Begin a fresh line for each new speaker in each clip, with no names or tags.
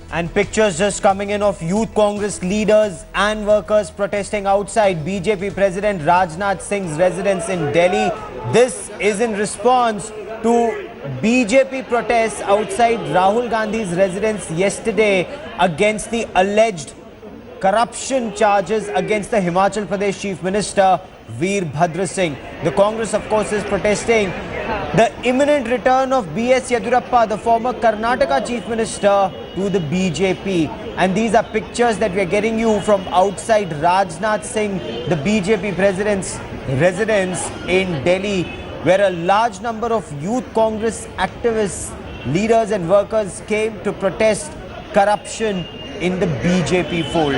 And pictures just coming in of youth Congress leaders and workers protesting outside BJP President Rajnath Singh's residence in Delhi. This is in response to BJP protests outside Rahul Gandhi's residence yesterday against the alleged corruption charges against the Himachal Pradesh Chief Minister Veerbhadra Singh. The Congress, of course, is protesting the imminent return of B.S.Yeddyurappa, the former Karnataka Chief Minister, to the BJP. And these are pictures that we are getting you from outside Rajnath Singh, the BJP President's residence in Delhi, where a large number of youth Congress activists, leaders and workers came to protest corruption in the BJP fold.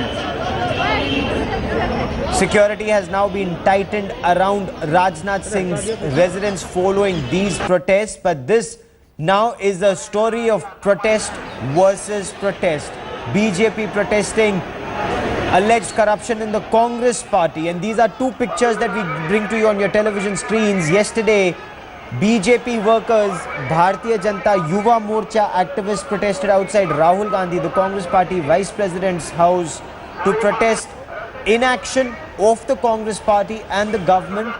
Security has now been tightened around Rajnath Singh's residence following these protests, but this now is a story of protest versus protest. BJP protesting alleged corruption in the Congress party, and these are two pictures that we bring to you on your television screens. Yesterday, BJP workers, Bharatiya Janata Yuva Morcha activists protested outside Rahul Gandhi, the Congress party vice president's house, to protest inaction of the Congress party and the government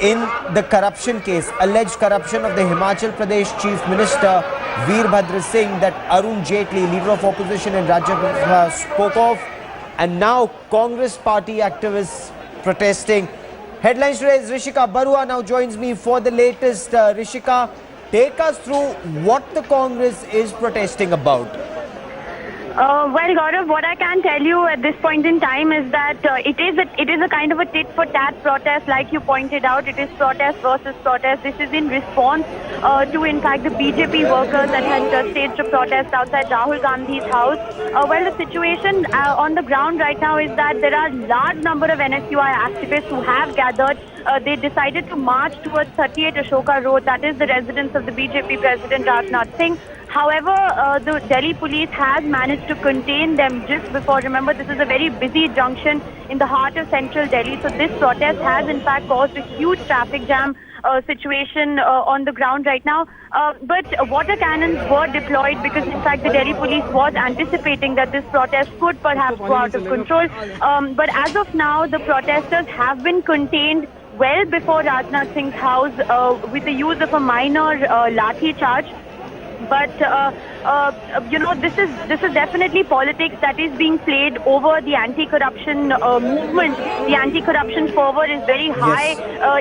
in the corruption case, alleged corruption of the Himachal Pradesh Chief Minister Veerbhadra Singh that Arun Jaitley, leader of opposition in Rajya Sabha, spoke of. And now Congress party activists protesting. Headlines today is Rishika Barua now joins me for the latest. Rishika, take us through what the Congress is protesting about.
Well, Gaurav, what I can tell you at this point in time is that it is a kind of a tit-for-tat protest, like you pointed out. It is protest versus protest. This is in response to, in fact, the BJP workers that had staged a protest outside Rahul Gandhi's house. Well, the situation on the ground right now is that there are a large number of NSUI activists who have gathered. They decided to march towards 38 Ashoka Road, that is the residence of the BJP President Rajnath Singh. However, the Delhi police has managed to contain them just before. Remember, this is a very busy junction in the heart of central Delhi. So this protest has in fact caused a huge traffic jam situation on the ground right now. But water cannons were deployed because in fact the Delhi police was anticipating that this protest could perhaps go out of control. But as of now, the protesters have been contained well before Rajnath Singh's house with the use of a minor lathi charge. But you know, this is definitely politics that is being played over the anti-corruption movement. The anti-corruption fervor is very high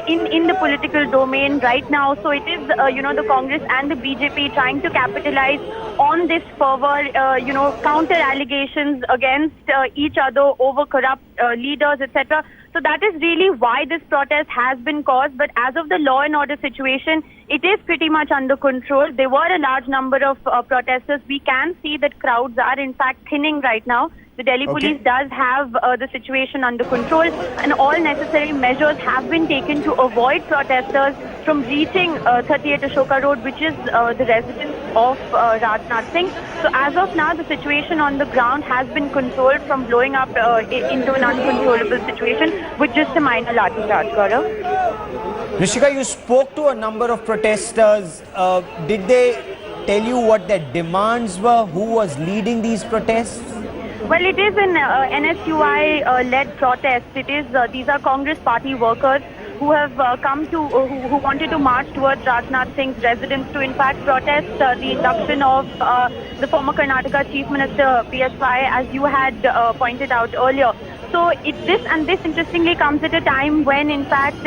in the political domain right now. So it is you know, the Congress and the BJP trying to capitalize on this fervor. You know, counter allegations against each other over corrupt leaders, etc. So that is really why this protest has been caused. But as of the law and order situation, it is pretty much under control. There were a large number of protesters. We can see that crowds are in fact thinning right now. The Delhi police does have the situation under control, and all necessary measures have been taken to avoid protesters from reaching 38 Ashoka Road, which is the residence of Rajnath Singh. So as of now, the situation on the ground has been controlled from blowing up into an uncontrollable situation with just a minor lathi charge, Gaurav.
Rishika, you spoke to a number of protesters. Did they tell you what their demands were? Who was leading these protests?
Well, it is an NSUI-led protest. It is these are Congress party workers who have come to who wanted to march towards Rajnath Singh's residence to in fact protest the induction of the former Karnataka Chief Minister B.S.Y, as you had pointed out earlier. So this interestingly comes at a time when in fact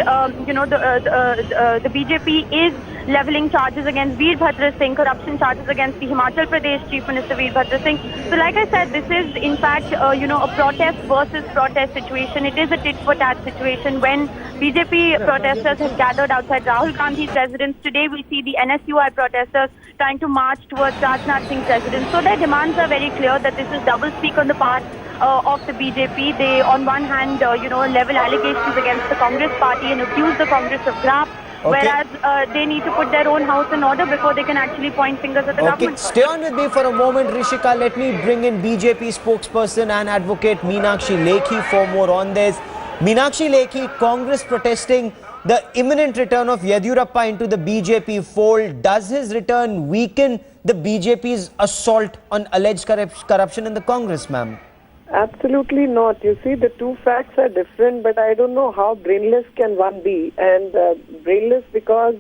you know, the BJP is levelling charges against Veerbhadra Singh, corruption charges against the Himachal Pradesh Chief Minister Veerbhadra Singh. So like I said, this is in fact you know, a protest versus protest situation. It is a tit-for-tat situation when BJP protesters have gathered outside Rahul Gandhi's residence. Today we see the NSUI protesters trying to march towards Rajnath Singh's residence. So their demands are very clear that this is double-speak on the part of the BJP. They on one hand you know, level allegations against the Congress party and accuse the Congress of graft. Whereas they need to put their own house in order before they can actually point fingers at the government.
Stay on with me for a moment, Rishika. Let me bring in BJP spokesperson and advocate Meenakshi Lekhi for more on this. Meenakshi Lekhi, Congress protesting the imminent return of Yeddyurappa into the BJP fold. Does his return weaken the BJP's assault on alleged corruption in the Congress, ma'am?
Absolutely not. You see, the two facts are different, but I don't know how brainless can one be. And brainless because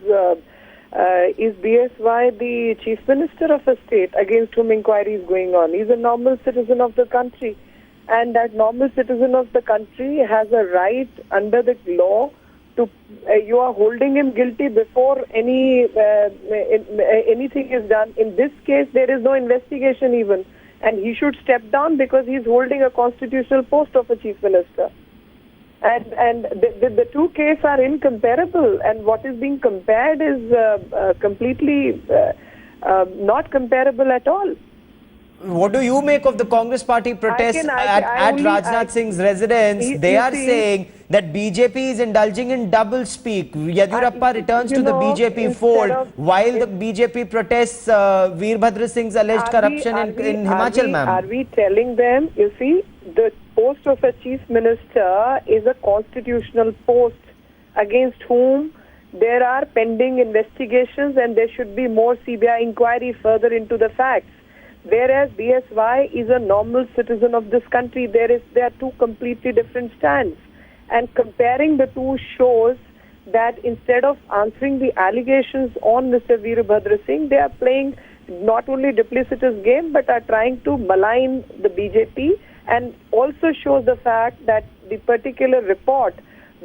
is BSY the Chief Minister of a state against whom inquiry is going on? He's a normal citizen of the country. And that normal citizen of the country has a right under the law to, you are holding him guilty before anything is done. In this case, there is no investigation even. And he should step down because he's holding a constitutional post of a chief minister. And the two cases are incomparable. And what is being compared is completely not comparable at all.
What do you make of the Congress party protests at Rajnath Singh's residence? They are saying that BJP is indulging in double speak. Yeddyurappa returns to the BJP fold while the BJP protests Veerbhadra Singh's alleged corruption in Himachal, ma'am.
Are we telling them, you see, the post of a chief minister is a constitutional post against whom there are pending investigations and there should be more CBI inquiry further into the facts. Whereas BSY is a normal citizen of this country, there are two completely different stands. And comparing the two shows that instead of answering the allegations on Mr. Veerbhadra Singh, they are playing not only duplicitous game but are trying to malign the BJP, and also shows the fact that the particular report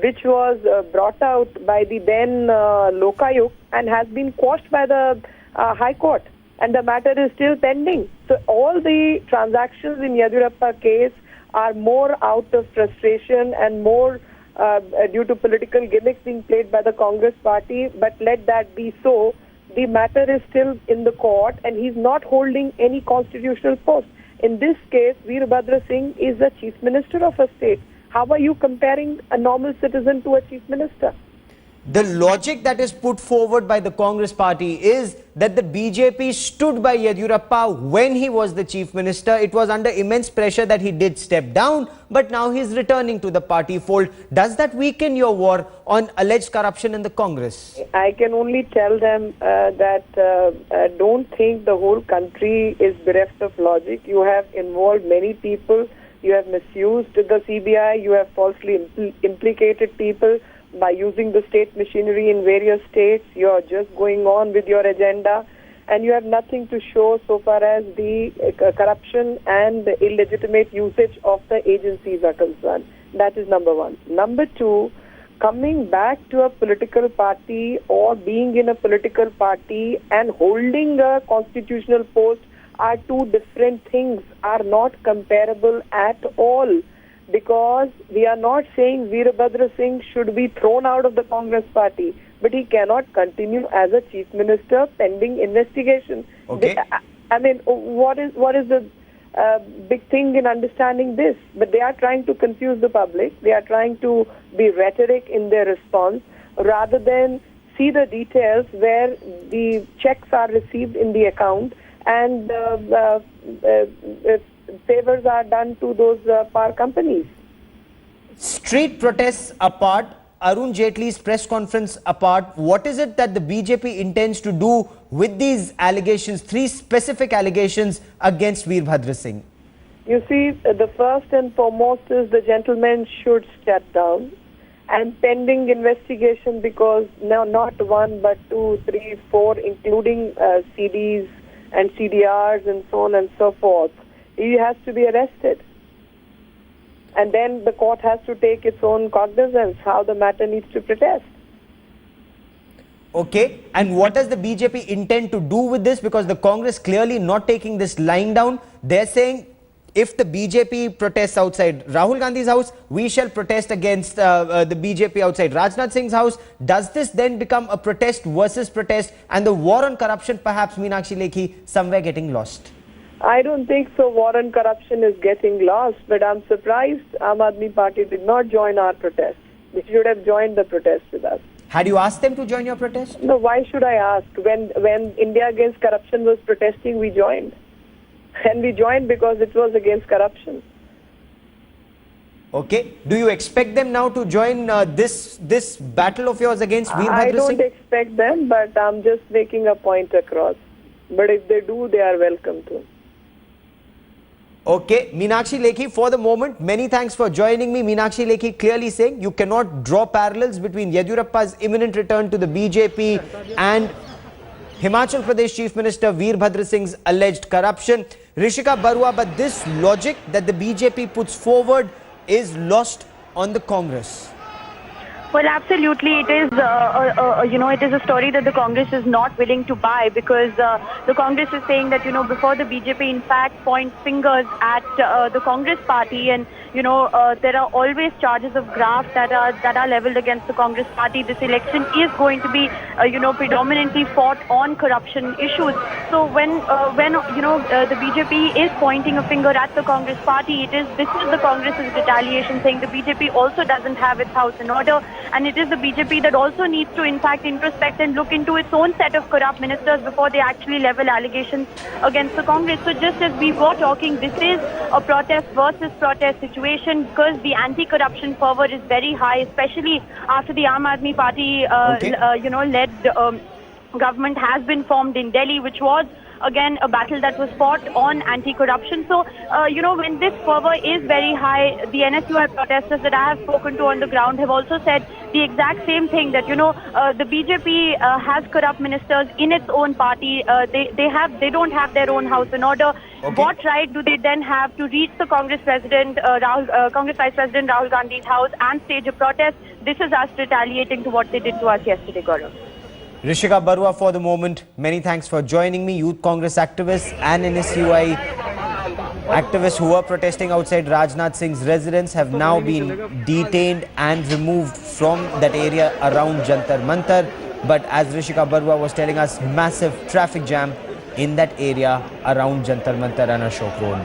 which was brought out by the then Lokayuk and has been quashed by the High Court. And the matter is still pending. So all the transactions in Yeddyurappa case are more out of frustration and more due to political gimmicks being played by the Congress party. But let that be so. The matter is still in the court and he's not holding any constitutional post. In this case, Veerbhadra Singh is the chief minister of a state. How are you comparing a normal citizen to a chief minister?
The logic that is put forward by the Congress party is that the BJP stood by Yeddyurappa when he was the chief minister. It was under immense pressure that he did step down, but now he's returning to the party fold. Does that weaken your war on alleged corruption in the Congress?
I can only tell them that don't think the whole country is bereft of logic. You have involved many people. You have misused the CBI. You have falsely implicated people by using the state machinery in various states. You're just going on with your agenda and you have nothing to show so far as the corruption and the illegitimate usage of the agencies are concerned. That is number one. Number two, coming back to a political party or being in a political party and holding a constitutional post are two different things, are not comparable at all. Because we are not saying Veerbhadra Singh should be thrown out of the Congress party, but he cannot continue as a chief minister pending investigation.
Okay.
I mean, what is the big thing in understanding this? But they are trying to confuse the public. They are trying to be rhetoric in their response rather than see the details where the checks are received in the account and favors are done to those power companies.
Street protests apart, Arun Jaitley's press conference apart, what is it that the BJP intends to do with these allegations, three specific allegations against Veerbhadra Singh?
You see, the first and foremost is the gentleman should step down and pending investigation, because now not one but 2, 3, 4, including CDs and CDRs and so on and so forth. He has to be arrested. And then the court has to take its own cognizance how the matter needs to protest.
Okay, and what does the BJP intend to do with this? Because the Congress clearly not taking this lying down. They're saying if the BJP protests outside Rahul Gandhi's house, we shall protest against the BJP outside Rajnath Singh's house. Does this then become a protest versus protest and the war on corruption, perhaps, Meenakshi Lekhi, somewhere getting lost?
I don't think so. War on corruption is getting lost, but I'm surprised Aam Aadmi Party did not join our protest. They should have joined the protest with us.
Had you asked them to join your protest?
No, why should I ask? When India Against Corruption was protesting, we joined. And we joined because it was against corruption.
Okay. Do you expect them now to join this battle of yours against Veerbhadra Singh?
I don't expect them, but I'm just making a point across. But if they do, they are welcome to.
Okay, Meenakshi Lekhi, for the moment, many thanks for joining me. Meenakshi Lekhi clearly saying you cannot draw parallels between Yeddyurappa's imminent return to the BJP and Himachal Pradesh Chief Minister Veerbhadra Singh's alleged corruption. Rishika Barua, but this logic that the BJP puts forward is lost on the Congress.
Well, absolutely. It is, it is a story that the Congress is not willing to buy, because the Congress is saying that, before the BJP in fact points fingers at the Congress party, and, there are always charges of graft that are leveled against the Congress party. This election is going to be, predominantly fought on corruption issues. So when the BJP is pointing a finger at the Congress party, this is the Congress's retaliation, saying the BJP also doesn't have its house in order. And it is the BJP that also needs to, in fact, introspect and look into its own set of corrupt ministers before they actually level allegations against the Congress. So just as we were talking, this is a protest versus protest situation, because the anti-corruption fervor is very high, especially after the Aam Aadmi Party, led government has been formed in Delhi, which was again a battle that was fought on anti-corruption. So, when this fervor is very high, the NSUI protesters that I have spoken to on the ground have also said the exact same thing, that, the BJP has corrupt ministers in its own party. They don't have their own house in order.
Okay.
What right do they then have to reach the Congress President, Congress Vice President Rahul Gandhi's house and stage a protest? This is us retaliating to what they did to us yesterday, Gaurav.
Rishika Barua, for the moment, many thanks for joining me. Youth Congress activists and NSUI activists who were protesting outside Rajnath Singh's residence have now been detained and removed from that area around Jantar Mantar. But as Rishika Barua was telling us, massive traffic jam in that area around Jantar Mantar and Ashok Road.